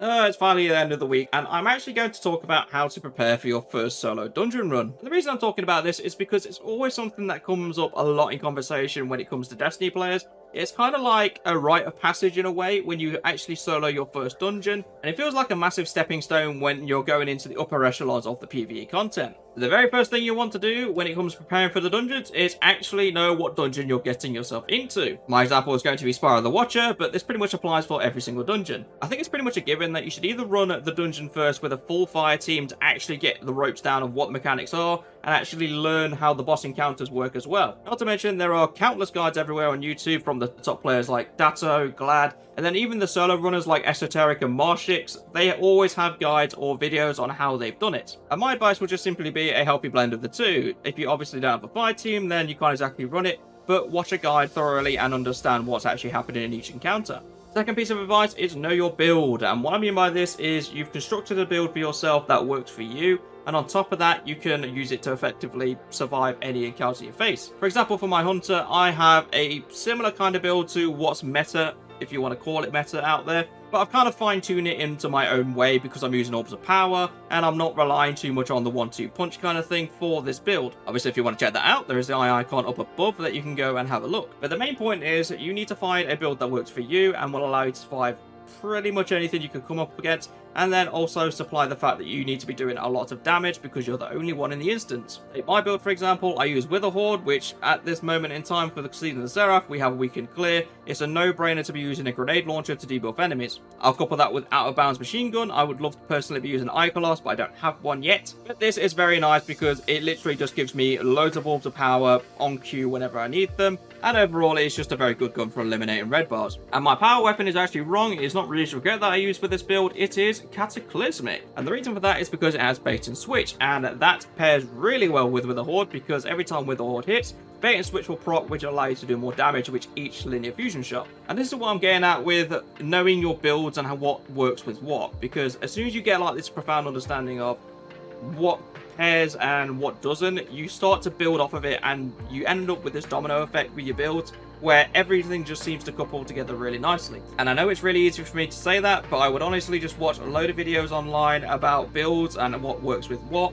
It's finally the end of the week, and I'm actually going to talk about how to prepare for your first solo dungeon run. And the reason I'm talking about this is because it's always something that comes up a lot in conversation when it comes to Destiny players. It's kind of like a rite of passage in a way when you actually solo your first dungeon, and it feels like a massive stepping stone when you're going into the upper echelons of the PvE content. The very first thing you want to do when it comes to preparing for the dungeons is actually know what dungeon you're getting yourself into. My example is going to be Spyro the Watcher, but this pretty much applies for every single dungeon. I think it's pretty much a given that you should either run the dungeon first with a full fire team to actually get the ropes down of what the mechanics are, and actually learn how the boss encounters work as well. Not to mention, there are countless guides everywhere on YouTube from the top players like Datto, Glad, and then even the solo runners like Esoteric and Marshix. They always have guides or videos on how they've done it. And my advice would just simply be a healthy blend of the two. If you obviously don't have a fire team, then you can't exactly run it, but watch a guide thoroughly and understand what's actually happening in each encounter. Second piece of advice is know your build, and what I mean by this is you've constructed a build for yourself that works for you, and on top of that you can use it to effectively survive any encounter you face. For example, for my hunter, I have a similar kind of build to what's meta, if you want to call it meta, out there, but I've kind of fine-tuned it into my own way because I'm using orbs of power and I'm not relying too much on the 1-2 punch kind of thing for this build. Obviously, if you want to check that out, there is the eye icon up above that you can go and have a look. But the main point is that you need to find a build that works for you and will allow you to survive pretty much anything you can come up against, and then also supply the fact that you need to be doing a lot of damage because you're the only one in the instance. Take my build, for example, I use Wither Horde, which at this moment in time for the season of Seraph, we have a weekend clear. It's a no-brainer to be using a grenade launcher to debuff enemies. I'll couple that with Out of Bounds machine gun. I would love to personally be using Icolos, but I don't have one yet. But this is very nice because it literally just gives me loads of orbs of power on cue whenever I need them. And overall, it's just a very good gun for eliminating red bars. And my power weapon is actually wrong. It's not Release Regret that I use for this build. It is Cataclysmic. And the reason for that is because it has bait and switch. And that pairs really well with Wither Horde because every time Wither Horde hits, bait and switch will proc, which will allow you to do more damage with each linear fusion shot. And this is what I'm getting at with knowing your builds and what works with what. Because as soon as you get like this profound understanding of what pairs and what doesn't, you start to build off of it and you end up with this domino effect with your builds where everything just seems to couple together really nicely. And I know it's really easy for me to say that, but I would honestly just watch a load of videos online about builds and what works with what,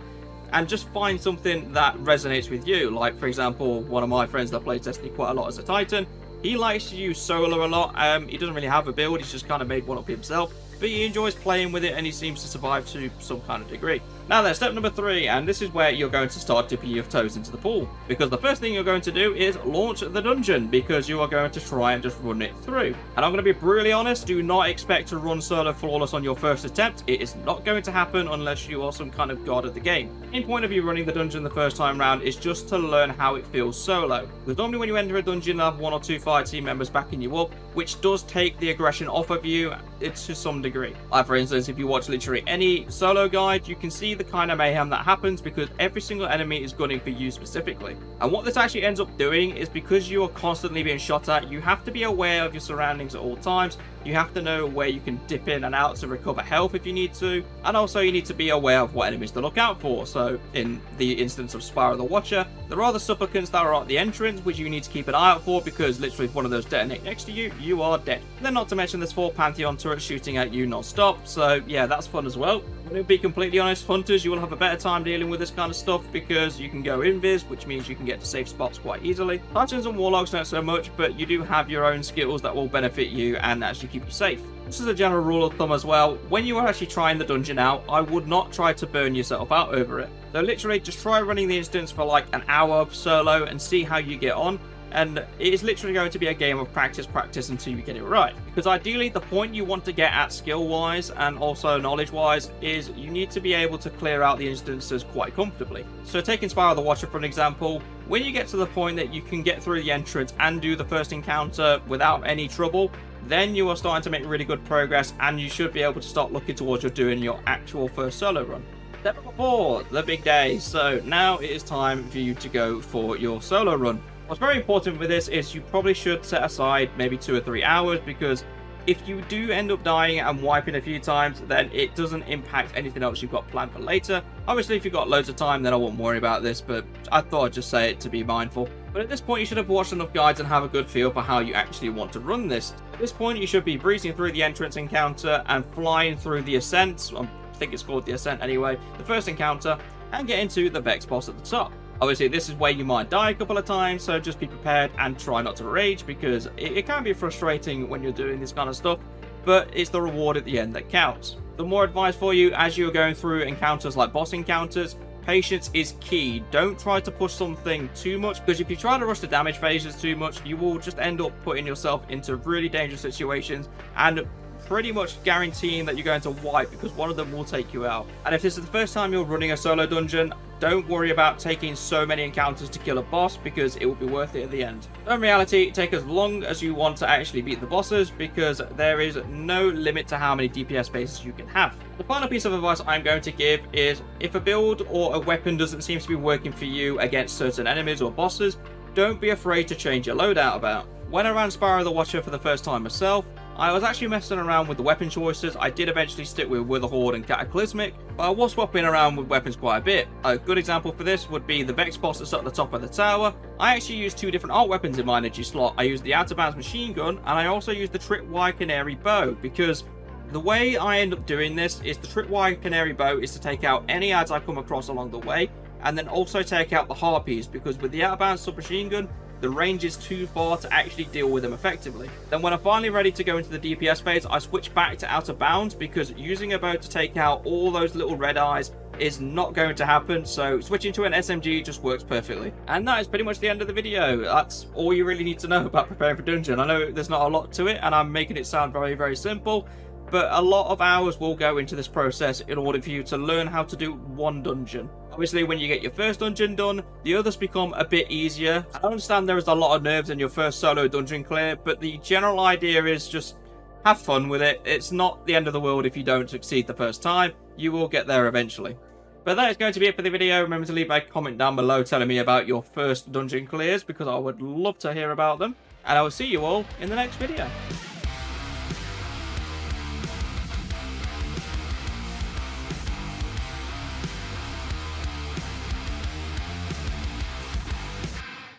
and just find something that resonates with you. Like, for example, one of my friends that plays Destiny quite a lot as a Titan, he likes to use Solar a lot. He doesn't really have a build, he's just kind of made one up himself, but he enjoys playing with it and he seems to survive to some kind of degree. Now then, step number 3, and this is where you're going to start dipping your toes into the pool. Because the first thing you're going to do is launch the dungeon, because you are going to try and just run it through. And I'm going to be brutally honest, do not expect to run solo flawless on your first attempt. It is not going to happen unless you are some kind of god of the game. The main point of you running the dungeon the first time round is just to learn how it feels solo. Because normally when you enter a dungeon, you'll have 1 or 2 fire team members backing you up, which does take the aggression off of you to some degree. Like, for instance, if you watch literally any solo guide, you can see the kind of mayhem that happens because every single enemy is gunning for you specifically. And what this actually ends up doing is, because you are constantly being shot at, you have to be aware of your surroundings at all times. You have to know where you can dip in and out to recover health if you need to, and also you need to be aware of what enemies to look out for. So in the instance of Spyro the Watcher, there are the supplicants that are at the entrance which you need to keep an eye out for, because literally if one of those detonate next to you, you are dead. And then not to mention there's 4 Pantheon turrets shooting at you non-stop, so yeah, that's fun as well. To be completely honest, hunters, you will have a better time dealing with this kind of stuff because you can go invis, which means you can get to safe spots quite easily. Titans and warlocks not so much, but you do have your own skills that will benefit you and actually keep you safe. This is a general rule of thumb as well. When you are actually trying the dungeon out, I would not try to burn yourself out over it. So literally just try running the instance for like an hour solo and see how you get on. And it is literally going to be a game of practice until you get it right. Because ideally, the point you want to get at skill-wise and also knowledge-wise is you need to be able to clear out the instances quite comfortably. So taking Spyro the Watcher for an example, when you get to the point that you can get through the entrance and do the first encounter without any trouble, then you are starting to make really good progress and you should be able to start looking towards doing your actual first solo run. Step number 4, the big day. So now it is time for you to go for your solo run. What's very important with this is you probably should set aside maybe 2 or 3 hours, because if you do end up dying and wiping a few times, then it doesn't impact anything else you've got planned for later. Obviously, if you've got loads of time, then I won't worry about this, but I thought I'd just say it to be mindful. But at this point, you should have watched enough guides and have a good feel for how you actually want to run this. At this point, you should be breezing through the entrance encounter and flying through the ascent. I think it's called the ascent anyway, the first encounter, and get into the Vex boss at the top. Obviously, this is where you might die a couple of times, so just be prepared and try not to rage, because it can be frustrating when you're doing this kind of stuff, but it's the reward at the end that counts. The more advice for you as you're going through encounters like boss encounters, patience is key. Don't try to push something too much, because if you try to rush the damage phases too much, you will just end up putting yourself into really dangerous situations and pretty much guaranteeing that you're going to wipe, because one of them will take you out. And if this is the first time you're running a solo dungeon, don't worry about taking so many encounters to kill a boss, because it will be worth it at the end. So in reality, take as long as you want to actually beat the bosses, because there is no limit to how many DPS phases you can have. The final piece of advice I'm going to give is, if a build or a weapon doesn't seem to be working for you against certain enemies or bosses, don't be afraid to change your loadout about. When I ran Sparrow the Watcher for the first time myself, I was actually messing around with the weapon choices. I did eventually stick with Witherhoard and Cataclysmic, but I was swapping around with weapons quite a bit. A good example for this would be the Vex boss that's at the top of the tower. I actually used two different art weapons in my energy slot. I used the Out of Bounds machine gun, and I also used the Tripwire Canary bow, because the way I end up doing this is the Tripwire Canary bow is to take out any ads I come across along the way, and then also take out the harpies, because with the Out of Bounds submachine gun, the range is too far to actually deal with them effectively. Then when I'm finally ready to go into the DPS phase, I switch back to Out of Bounds, because using a bow to take out all those little red eyes is not going to happen, so switching to an SMG just works perfectly. And that is pretty much the end of the video. That's all you really need to know about preparing for dungeon. I know there's not a lot to it, and I'm making it sound very, very simple, but a lot of hours will go into this process in order for you to learn how to do one dungeon. Obviously, when you get your first dungeon done, the others become a bit easier. I understand there is a lot of nerves in your first solo dungeon clear, but the general idea is just have fun with it. It's not the end of the world if you don't succeed the first time. You will get there eventually. But that is going to be it for the video. Remember to leave a comment down below telling me about your first dungeon clears, because I would love to hear about them. And I will see you all in the next video.